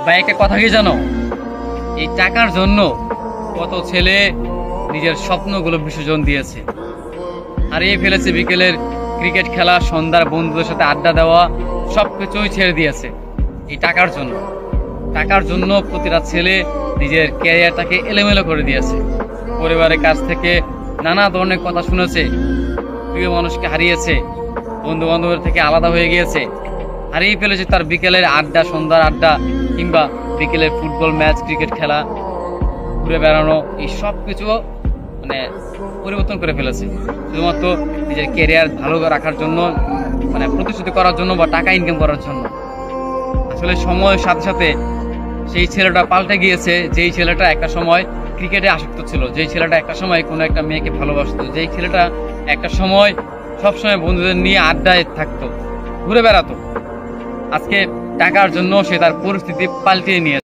ভাই একটা কথা কি জানো, এই টাকার জন্য কত ছেলে নিজের স্বপ্নগুলো বিসর্জন দিয়েছে, হারিয়ে ফেলেছে বিকেলের ক্রিকেট খেলা, সন্ধ্যার বন্ধুদের সাথে আড্ডা দেওয়া, সবকিছুই ছেড়ে দিয়েছে এই টাকার জন্য। টাকার জন্য প্রতিটা ছেলে নিজের ক্যারিয়ারটাকে এলোমেলো করে দিয়েছে। পরিবারের কাছ থেকে নানা ধরনের কথা শুনেছে, প্রিয় মানুষকে হারিয়েছে, বন্ধু বান্ধবের থেকে আলাদা হয়ে গিয়েছে, হারিয়ে ফেলেছে তার বিকেলের আড্ডা, সন্ধ্যার আড্ডা, কিংবা বিকেলের ফুটবল ম্যাচ, ক্রিকেট খেলা, ঘুরে বেড়ানো, এই সব কিছু মানে পরিবর্তন করে ফেলেছে শুধুমাত্র নিজের ক্যারিয়ার ভালো রাখার জন্য, মানে প্রতিশ্রুতি করার জন্য বা টাকা ইনকাম করার জন্য। আসলে সময়ের সাথে সাথে সেই ছেলেটা পাল্টে গিয়েছে। যেই ছেলেটা একটা সময় ক্রিকেটে আসক্ত ছিল, যেই ছেলেটা একটা সময় কোনো একটা মেয়েকে ভালোবাসতো, যেই ছেলেটা একটা সময় সবসময় বন্ধুদের নিয়ে আড্ডায় থাকতো, ঘুরে বেড়াতো, আজকে টাকার জন্য সে তার পরিস্থিতি পাল্টিয়ে নিয়েছে।